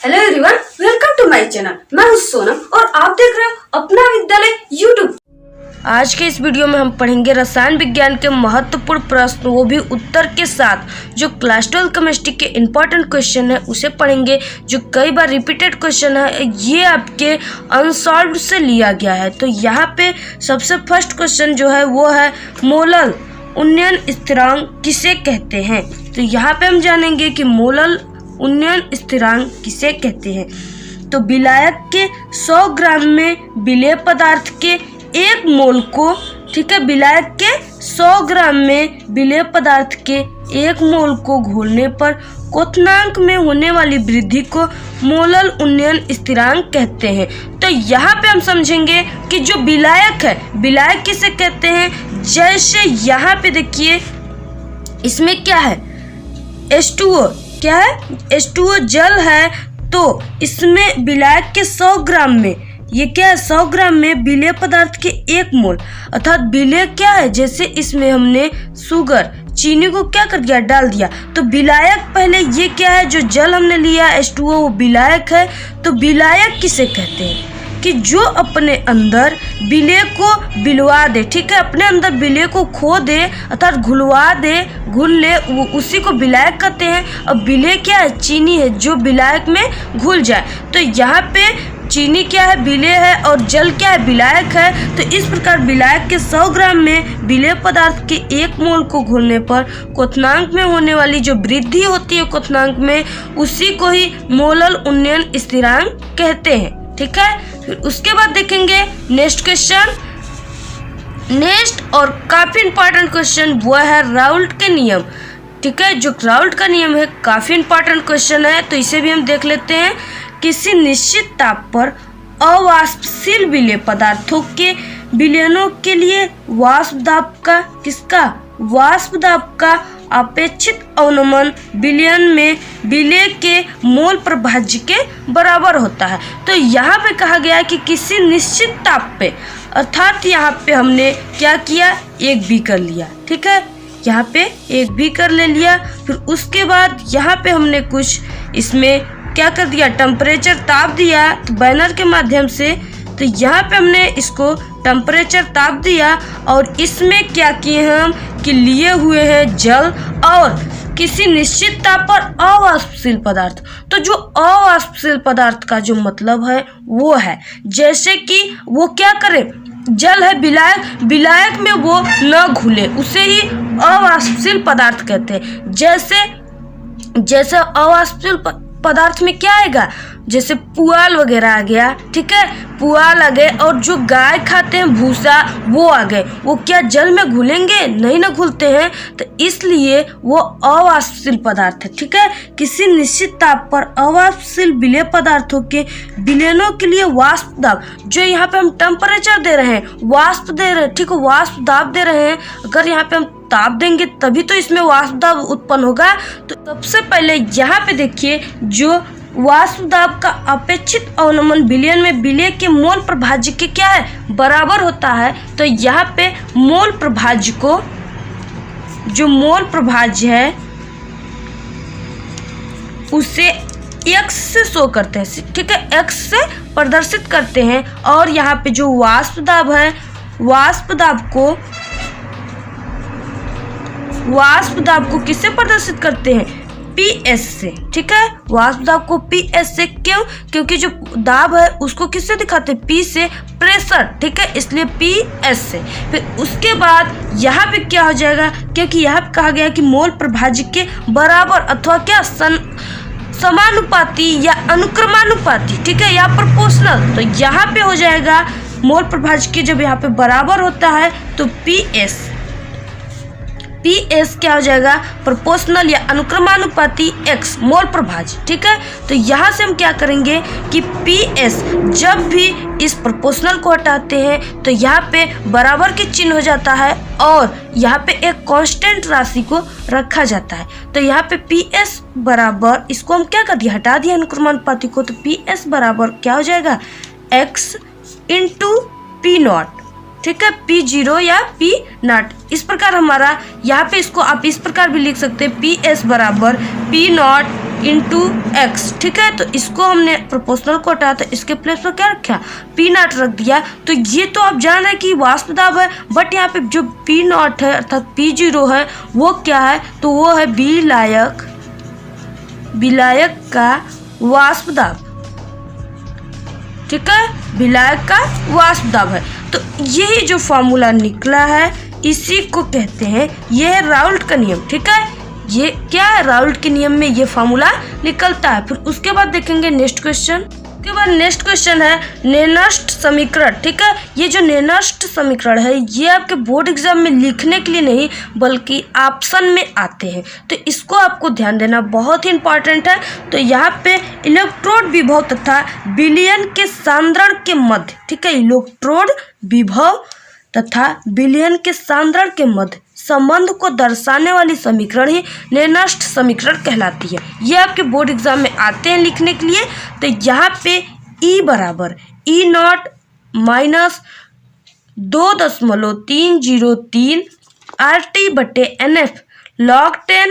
Hello everyone, welcome to my channel. मैं हूं सोनम और आप देख रहे हो अपना विद्यालय यूट्यूब। आज के इस वीडियो में हम पढ़ेंगे रसायन विज्ञान के महत्वपूर्ण प्रश्न, वो भी उत्तर के साथ। जो क्लास 12 केमिस्ट्री के इम्पोर्टेंट क्वेश्चन है उसे पढ़ेंगे, जो कई बार रिपीटेड क्वेश्चन है, ये आपके अनसॉल्व्ड से लिया गया है। तो यहाँ पे सबसे फर्स्ट क्वेश्चन जो है वो है मोलल उन्नयन स्थिरांक किसे कहते हैं। तो यहाँ पे हम जानेंगे कि मोलल उन्नयन स्थिरांक किसे कहते हैं। तो विलायक के 100 ग्राम में विलेय पदार्थ के 1 मोल को, ठीक है, विलायक के 100 ग्राम में विलेय पदार्थ के 1 मोल को घोलने पर क्वथनांक में होने वाली वृद्धि को मोलल उन्नयन स्थिरांक कहते हैं। तो यहाँ पे हम समझेंगे कि जो विलायक है, विलायक किसे कहते हैं। जैसे यहाँ पे देखिए, इसमें क्या है, H2O क्या है, H2O जल है। तो इसमें विलायक के 100 ग्राम में, ये क्या है, 100 ग्राम में विलेय पदार्थ के 1 मोल, अर्थात विलेय क्या है, जैसे इसमें हमने शुगर, चीनी को क्या कर दिया, डाल दिया। तो विलायक पहले ये क्या है, जो जल हमने लिया H2O वो विलायक है। तो विलायक किसे कहते हैं कि जो अपने अंदर विलेय को बिलवा दे, ठीक है, अपने अंदर विलेय को खो दे, अर्थात घुलवा दे, घुल ले, उसी को विलायक कहते हैं। अब विलेय क्या है, चीनी है, जो विलायक में घुल जाए। तो यहाँ पे चीनी क्या है, विलेय है, और जल क्या है, विलायक है। तो इस प्रकार विलायक के 100 ग्राम में विलेय पदार्थ के 1 मोल को घोलने पर क्वथनांक में होने वाली जो वृद्धि होती है क्वथनांक में, उसी को ही मोलल उन्नयन स्थिरांक कहते हैं, ठीक है। फिर उसके बाद देखेंगे नेक्स्ट क्वेश्चन। नेक्स्ट और काफी इंपॉर्टेंट क्वेश्चन वो है राउल्ट के नियम, ठीक है। जो राउल्ट का नियम है काफी इंपॉर्टेंट क्वेश्चन है, तो इसे भी हम देख लेते हैं। किसी निश्चित ताप पर अवाष्पशील विलेय पदार्थों के विलयनों के लिए वाष्प दाब का, किसका, वाष्प दाब का अपेक्षित अवनमन विलयन में विलेय के मोल प्रभाज्य के बराबर होता है। तो यहाँ पे कहा गया है कि किसी निश्चित ताप पे, अर्थात यहाँ पे हमने क्या किया, 1 बीकर लिया, ठीक है, यहाँ पे 1 बीकर ले लिया। फिर उसके बाद यहाँ पे हमने कुछ इसमें क्या कर दिया, टेम्परेचर ताप दिया बैनर के माध्यम से। तो यहाँ पे हमने इसको टेम्परेचर ताप दिया और इसमें क्या किए हम कि लिए हुए हैं जल और किसी निश्चित ताप पर अवाष्पशील पदार्थ। तो जो अवाष्पशील पदार्थ का जो मतलब है वो है, जैसे कि वो क्या करे, जल है, विलायक, विलायक में वो न घुले, उसे ही अवाष्पशील पदार्थ कहते हैं। जैसे अवाष्पशील पदार्थ में क्या आएगा, जैसे पुआल वगैरह आ गया, ठीक है, पुआल आ गए, और जो गाय खाते हैं भूसा वो आ गए, वो क्या जल में घुलेंगे, नहीं ना घुलते हैं। तो इसलिए वो अवाष्पशील पदार्थ है, ठीक है। किसी निश्चित ताप पर अवाष्पशील विलेय पदार्थों के विलयनों के लिए वाष्प दाब, जो यहाँ पे हम टेम्परेचर दे रहे हैं, वाष्प दे रहे हैं, ठीक है, वाष्प दाब दे रहे हैं। अगर यहाँ पे हम ताप देंगे तभी तो इसमें वाष्प दाब उत्पन्न होगा। तो सबसे पहले यहाँ पे देखिए, जो वाष्प दाब का अपेक्षित अवनमन विलयन में विलेय के मोल प्रभाज्य के क्या है, बराबर होता है। तो यहाँ पे मोल प्रभाज्य को, जो मोल प्रभाज्य है उसे x से शो करते हैं, ठीक है, x से प्रदर्शित करते हैं। और यहाँ पे जो वाष्प दाब है, वाष्प दाब को किससे प्रदर्शित करते हैं, PS से, ठीक है, वाष्प दाब को PS से। क्यों, क्योंकि जो दाब है उसको किससे दिखाते हैं, P से, प्रेशर, ठीक है, इसलिए PS से। फिर उसके बाद यहाँ पे क्या हो जाएगा, क्योंकि यहाँ पे कहा गया कि मोल प्रभाज्य के बराबर अथवा क्या समानुपाती या अनुक्रमानुपाती, ठीक है, या प्रोपोर्शनल। तो यहाँ पे हो जाएगा मोल प्रभाज्य के जब यहाँ पे बराबर होता है तो PS क्या हो जाएगा, प्रोपोर्शनल या अनुक्रमानुपाती x मोल प्रभाज्य, ठीक है। तो यहाँ से हम क्या करेंगे कि PS जब भी इस प्रोपोर्शनल को हटाते हैं तो यहाँ पे बराबर के चिन्ह हो जाता है और यहाँ पे एक कांस्टेंट राशि को रखा जाता है। तो यहाँ पे PS बराबर, इसको हम क्या कर दिया, हटा दिया अनुक्रमानुपाती को। तो PS बराबर क्या हो जाएगा, x इंटू P0, ठीक है, P0 या P0। इस प्रकार हमारा यहाँ पे, इसको आप इस प्रकार भी लिख सकते हैं, PS बराबर P0 इंटू एक्स, ठीक है। तो इसको हमने प्रोपोर्शनल को हटाया तो इसके प्लेस पर क्या रखा, पी नॉट रख दिया। तो ये तो आप जान रहे हैं कि वाष्प दाब है, बट यहाँ पे जो पी नॉट है अर्थात पी जीरो है वो क्या है, तो वो है विलायक का वाष्प दाब, ठीक है, विलायक का वाष्प दाब है। तो यही जो फॉर्मूला निकला है इसी को कहते हैं, ये है राउल्ट का नियम, ठीक है। ये क्या है, राउल्ट के नियम में ये फॉर्मूला निकलता है। फिर उसके बाद देखेंगे नेक्स्ट क्वेश्चन। उसके बाद नेक्स्ट क्वेश्चन है नेनस्ट समीकरण, ठीक है। ये जो नेनस्ट समीकरण है ये आपके बोर्ड एग्जाम में लिखने के लिए नहीं बल्कि ऑप्शन में आते हैं, तो इसको आपको ध्यान देना बहुत ही इंपॉर्टेंट है। तो यहाँ पे इलेक्ट्रोड विभव तथा विलयन के सांद्रण के मध्य, ठीक है, इलेक्ट्रोड विभव तथा विलयन के सांद्रण के मध्य संबंध को दर्शाने वाली समीकरण ही नेनस्ट समीकरण कहलाती है। ये आपके बोर्ड एग्जाम में आते हैं लिखने के लिए। तो यहाँ पे E बराबर E0 minus 2.303 RT/NF log 10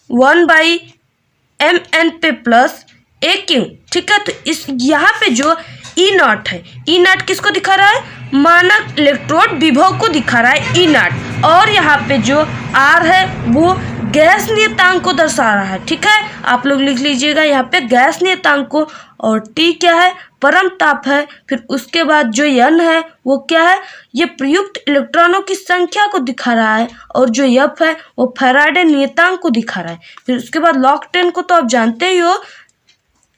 1/mn पे प्लस AQ, ठीक है। तो इस यहाँ पे जो E0 है, E0 किसको दिखा रहा है, मानक इलेक्ट्रोड विभव को दिखा रहा है E0, और यहाँ पे जो R है वो गैस नियतांक को दर्शा रहा है, ठीक है। आप लोग लिख लीजिएगा यहाँ पे गैस नियतांक को, और T क्या है, परम ताप है। फिर उसके बाद जो N है वो क्या है, ये प्रयुक्त इलेक्ट्रॉनों की संख्या को दिखा रहा है, और जो F है वो फैराडे नियतांक को दिखा रहा है। फिर उसके बाद log 10 को तो आप जानते ही हो,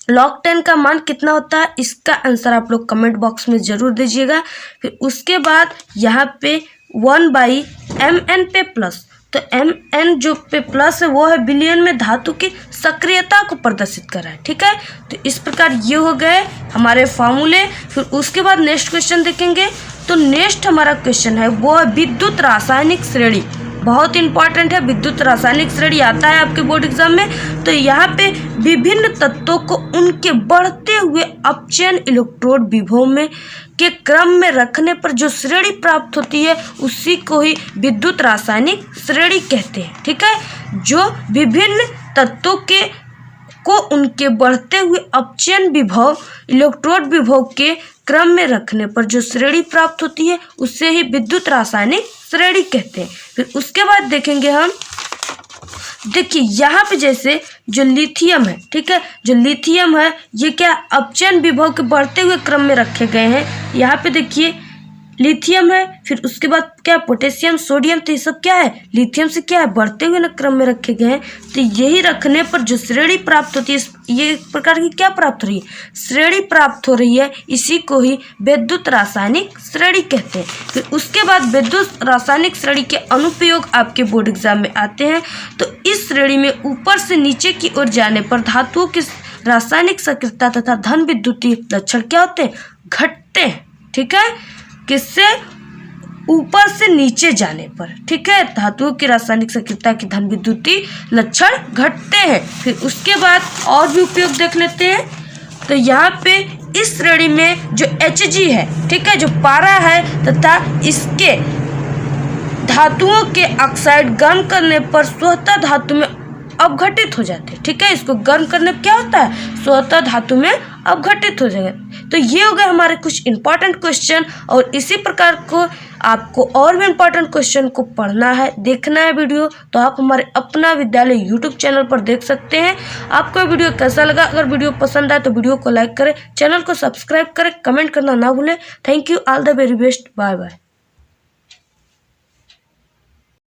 log 10 का मान कितना होता है, इसका आंसर आप लोग कमेंट बॉक्स में ज़रूर दीजिएगा। फिर उसके बाद यहाँ पे 1/mn पे प्लस, तो mn जो पे प्लस है वो है विलयन में धातु की सक्रियता को प्रदर्शित कर रहा है, ठीक है। तो इस प्रकार ये हो गए हमारे फार्मूले। फिर उसके बाद नेक्स्ट क्वेश्चन देखेंगे। तो नेक्स्ट हमारा क्वेश्चन है वो है विद्युत रासायनिक श्रेणी, बहुत इंपॉर्टेंट है। विद्युत रासायनिक श्रेणी आता है आपके बोर्ड एग्जाम में। तो यहाँ पे विभिन्न तत्वों को उनके बढ़ते हुए अपचयन इलेक्ट्रोड विभव में के क्रम में रखने पर जो श्रेणी प्राप्त होती है उसी को ही विद्युत रासायनिक श्रेणी कहते हैं, ठीक है। जो विभिन्न तत्वों को उनके बढ़ते हुए अपचयन विभव इलेक्ट्रोड विभव के क्रम में रखने पर जो श्रेणी प्राप्त होती है उससे ही विद्युत रासायनिक श्रेणी कहते हैं। फिर उसके बाद देखेंगे हम, देखिए यहाँ पे जैसे जो लिथियम है, ठीक है, जो लिथियम है ये क्या अपचयन विभव के बढ़ते हुए क्रम में रखे गए हैं। यहाँ पे देखिए लिथियम है, फिर उसके बाद क्या पोटेशियम, सोडियम, तो ये सब क्या है, लिथियम से क्या है, बढ़ते हुए न क्रम में रखे गए हैं। तो यही रखने पर जो श्रेणी प्राप्त होती है, ये एक प्रकार की क्या प्राप्त हो रही है, श्रेणी प्राप्त हो रही है, इसी को ही विद्युत रासायनिक श्रेणी कहते हैं। फिर उसके बाद विद्युत रासायनिक श्रेणी के अनुप्रयोग आपके बोर्ड एग्जाम में आते हैं। तो इस श्रेणी में ऊपर से नीचे की ओर जाने पर धातुओं की रासायनिक सक्रियता तथा धन विद्युतीय लक्षण क्या होते हैं, घटते हैं, ठीक है। किससे, ऊपर से नीचे जाने पर, ठीक है, धातुओं की रासायनिक सक्रियता की धन विद्युतीय लक्षण घटते हैं। फिर उसके बाद और भी उपयोग देख लेते हैं। तो यहाँ पे इस श्रेणी में जो Hg है, ठीक है, जो पारा है तथा इसके धातुओं के ऑक्साइड गर्म करने पर स्वतः धातु में अपघटित हो जाते हैं, ठीक है। इसको गर्म करने पर क्या होता है, स्वतः धातु में अपघटित हो जाएगा। तो ये हो गए हमारे कुछ इंपॉर्टेंट क्वेश्चन, और इसी प्रकार को आपको और भी इंपॉर्टेंट क्वेश्चन को पढ़ना है, देखना है वीडियो, तो आप हमारे अपना विद्यालय यूट्यूब चैनल पर देख सकते हैं। आपको वीडियो कैसा लगा, अगर वीडियो पसंद आए तो वीडियो को लाइक करें, चैनल को सब्सक्राइब करें, कमेंट करना ना भूलें। Thank you, all the very best, bye bye.